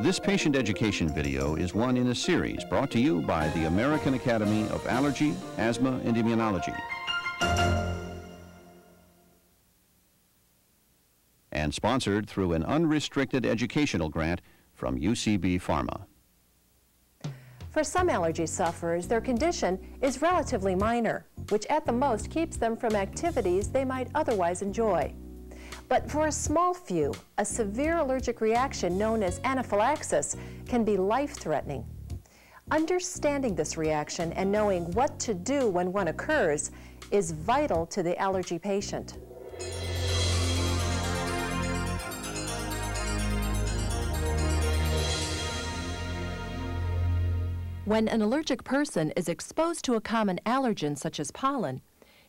This patient education video is one in a series brought to you by the American Academy of Allergy, Asthma, and Immunology, and sponsored through an unrestricted educational grant from UCB Pharma. For some allergy sufferers, their condition is relatively minor, which at the most keeps them from activities they might otherwise enjoy. But for a small few, a severe allergic reaction known as anaphylaxis can be life-threatening. Understanding this reaction and knowing what to do when one occurs is vital to the allergy patient. When an allergic person is exposed to a common allergen such as pollen,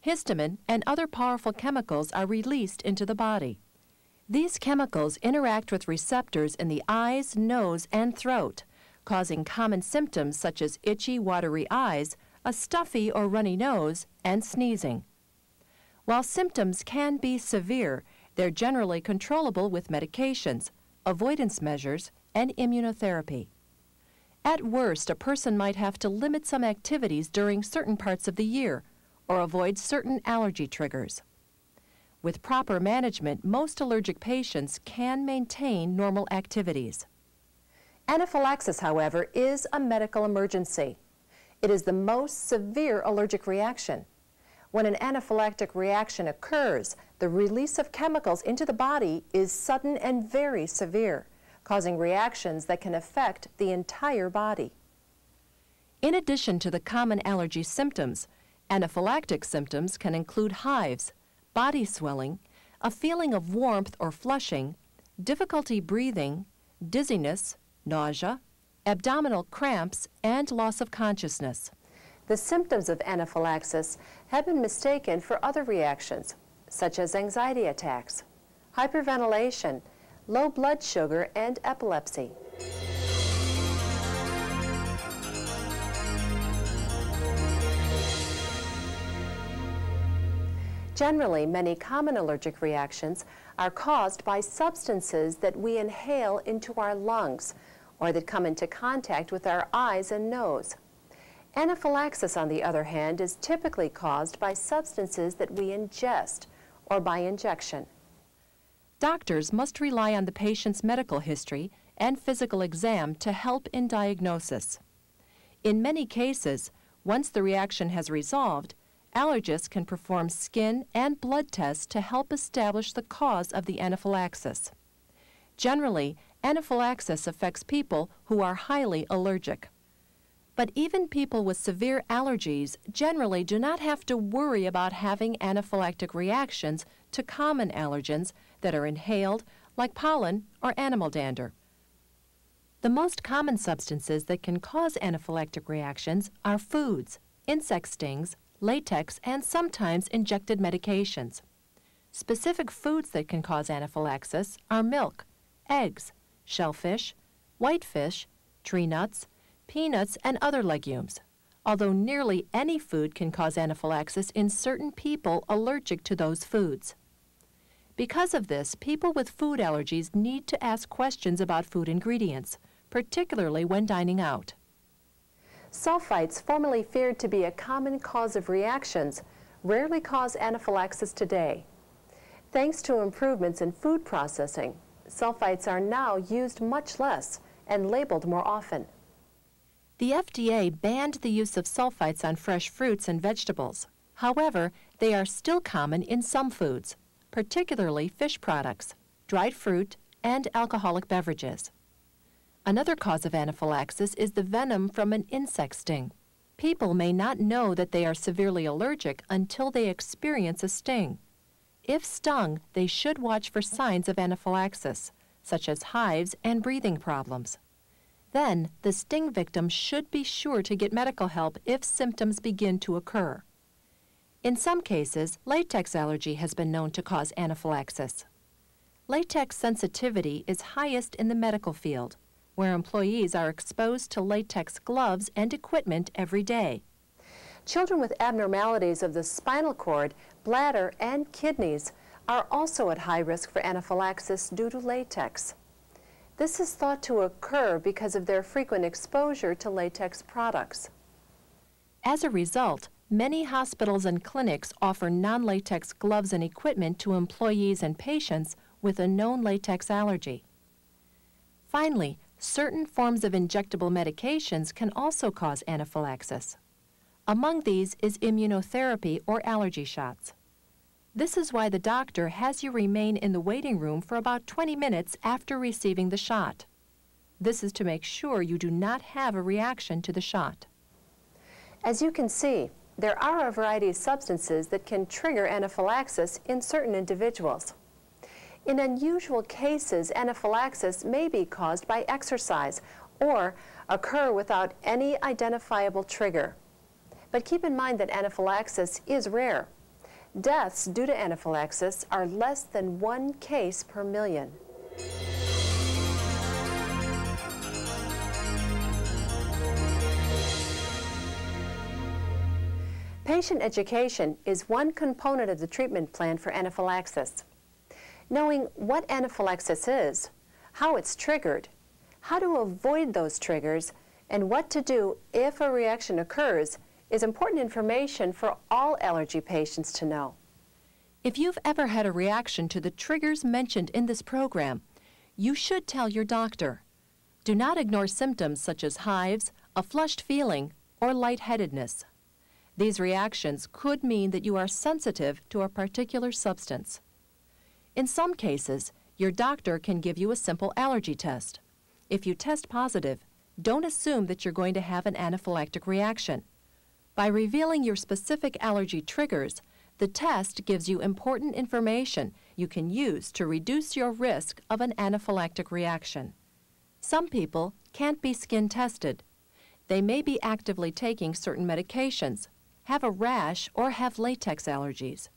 histamine and other powerful chemicals are released into the body. These chemicals interact with receptors in the eyes, nose, and throat, causing common symptoms such as itchy, watery eyes, a stuffy or runny nose, and sneezing. While symptoms can be severe, they're generally controllable with medications, avoidance measures, and immunotherapy. At worst, a person might have to limit some activities during certain parts of the year or avoid certain allergy triggers. With proper management, most allergic patients can maintain normal activities. Anaphylaxis, however, is a medical emergency. It is the most severe allergic reaction. When an anaphylactic reaction occurs, the release of chemicals into the body is sudden and very severe, causing reactions that can affect the entire body. In addition to the common allergy symptoms, anaphylactic symptoms can include hives, body swelling, a feeling of warmth or flushing, difficulty breathing, dizziness, nausea, abdominal cramps, and loss of consciousness. The symptoms of anaphylaxis have been mistaken for other reactions, such as anxiety attacks, hyperventilation, low blood sugar, and epilepsy. Generally, many common allergic reactions are caused by substances that we inhale into our lungs or that come into contact with our eyes and nose. Anaphylaxis, on the other hand, is typically caused by substances that we ingest or by injection. Doctors must rely on the patient's medical history and physical exam to help in diagnosis. In many cases, once the reaction has resolved, allergists can perform skin and blood tests to help establish the cause of the anaphylaxis. Generally, anaphylaxis affects people who are highly allergic. But even people with severe allergies generally do not have to worry about having anaphylactic reactions to common allergens that are inhaled, like pollen or animal dander. The most common substances that can cause anaphylactic reactions are foods, insect stings, latex, and sometimes injected medications. Specific foods that can cause anaphylaxis are milk, eggs, shellfish, whitefish, tree nuts, peanuts, and other legumes, although nearly any food can cause anaphylaxis in certain people allergic to those foods. Because of this, people with food allergies need to ask questions about food ingredients, particularly when dining out. Sulfites, formerly feared to be a common cause of reactions, rarely cause anaphylaxis today. Thanks to improvements in food processing, sulfites are now used much less and labeled more often. The FDA banned the use of sulfites on fresh fruits and vegetables. However, they are still common in some foods, particularly fish products, dried fruit, and alcoholic beverages. Another cause of anaphylaxis is the venom from an insect sting. People may not know that they are severely allergic until they experience a sting. If stung, they should watch for signs of anaphylaxis, such as hives and breathing problems. Then, the sting victim should be sure to get medical help if symptoms begin to occur. In some cases, latex allergy has been known to cause anaphylaxis. Latex sensitivity is highest in the medical field, where employees are exposed to latex gloves and equipment every day. Children with abnormalities of the spinal cord, bladder, and kidneys are also at high risk for anaphylaxis due to latex. This is thought to occur because of their frequent exposure to latex products. As a result, many hospitals and clinics offer non-latex gloves and equipment to employees and patients with a known latex allergy. Finally, certain forms of injectable medications can also cause anaphylaxis. Among these is immunotherapy or allergy shots. This is why the doctor has you remain in the waiting room for about 20 minutes after receiving the shot. This is to make sure you do not have a reaction to the shot. As you can see, there are a variety of substances that can trigger anaphylaxis in certain individuals. In unusual cases, anaphylaxis may be caused by exercise or occur without any identifiable trigger. But keep in mind that anaphylaxis is rare. Deaths due to anaphylaxis are less than 1 case per million. Patient education is one component of the treatment plan for anaphylaxis. Knowing what anaphylaxis is, how it's triggered, how to avoid those triggers, and what to do if a reaction occurs is important information for all allergy patients to know. If you've ever had a reaction to the triggers mentioned in this program, you should tell your doctor. Do not ignore symptoms such as hives, a flushed feeling, or lightheadedness. These reactions could mean that you are sensitive to a particular substance. In some cases, your doctor can give you a simple allergy test. If you test positive, don't assume that you're going to have an anaphylactic reaction. By revealing your specific allergy triggers, the test gives you important information you can use to reduce your risk of an anaphylactic reaction. Some people can't be skin tested. They may be actively taking certain medications, have a rash, or have latex allergies.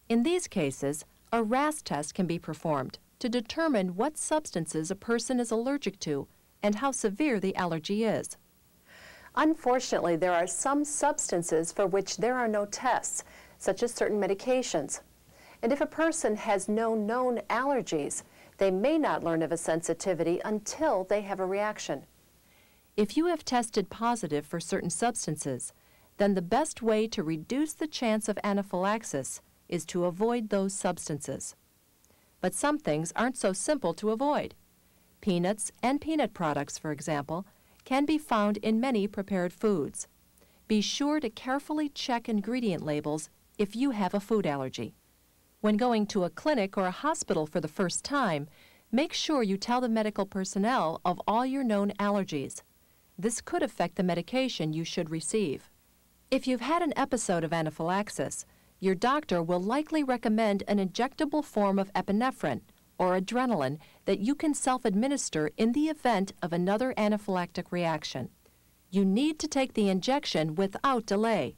In these cases, a RAS test can be performed to determine what substances a person is allergic to and how severe the allergy is. Unfortunately, there are some substances for which there are no tests, such as certain medications. And if a person has no known allergies, they may not learn of a sensitivity until they have a reaction. If you have tested positive for certain substances, then the best way to reduce the chance of anaphylaxis is to avoid those substances. But some things aren't so simple to avoid. Peanuts and peanut products, for example, can be found in many prepared foods. Be sure to carefully check ingredient labels if you have a food allergy. When going to a clinic or a hospital for the first time, make sure you tell the medical personnel of all your known allergies. This could affect the medication you should receive. If you've had an episode of anaphylaxis, your doctor will likely recommend an injectable form of epinephrine or adrenaline that you can self-administer in the event of another anaphylactic reaction. You need to take the injection without delay.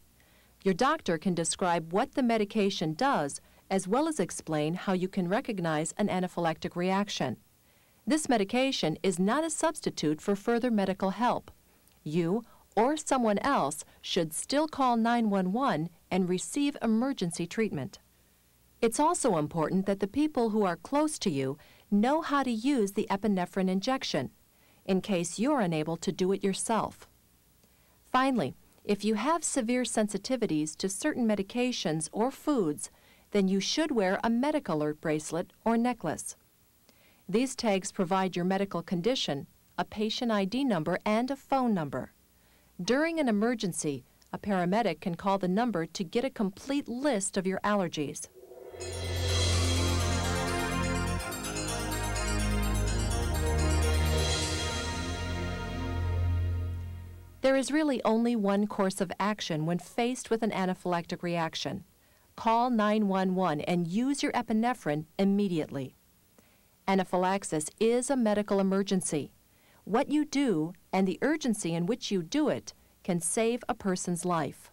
Your doctor can describe what the medication does, as well as explain how you can recognize an anaphylactic reaction. This medication is not a substitute for further medical help. You or someone else should still call 911 and receive emergency treatment. It's also important that the people who are close to you know how to use the epinephrine injection, in case you're unable to do it yourself. Finally, if you have severe sensitivities to certain medications or foods, then you should wear a medical alert bracelet or necklace. These tags provide your medical condition, a patient ID number, and a phone number. During an emergency, a paramedic can call the number to get a complete list of your allergies. There is really only one course of action when faced with an anaphylactic reaction. Call 911 and use your epinephrine immediately. Anaphylaxis is a medical emergency. What you do and the urgency in which you do it can save a person's life.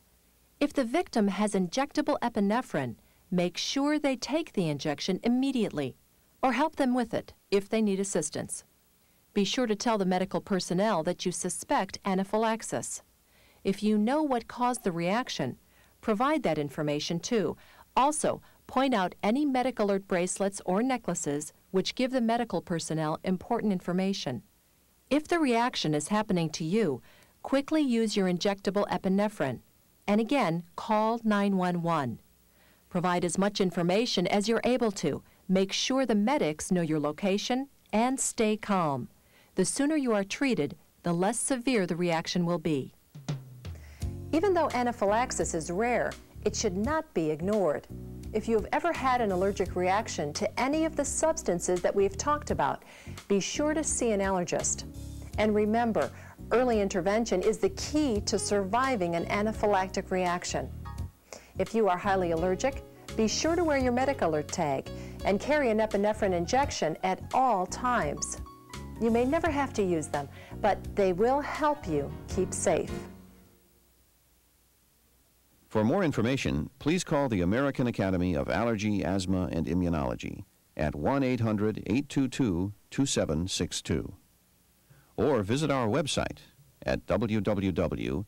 If the victim has injectable epinephrine, make sure they take the injection immediately or help them with it if they need assistance. Be sure to tell the medical personnel that you suspect anaphylaxis. If you know what caused the reaction, provide that information too. Also, point out any medic alert bracelets or necklaces which give the medical personnel important information. If the reaction is happening to you, quickly use your injectable epinephrine, and again, call 911. Provide as much information as you're able to. Make sure the medics know your location, and stay calm. The sooner you are treated, the less severe the reaction will be. Even though anaphylaxis is rare, it should not be ignored. If you have ever had an allergic reaction to any of the substances that we've talked about, be sure to see an allergist. And remember, early intervention is the key to surviving an anaphylactic reaction. If you are highly allergic, be sure to wear your medic alert tag and carry an epinephrine injection at all times. You may never have to use them, but they will help you keep safe. For more information, please call the American Academy of Allergy, Asthma, and Immunology at 1-800-822-2762. Or visit our website at www.aaai.org.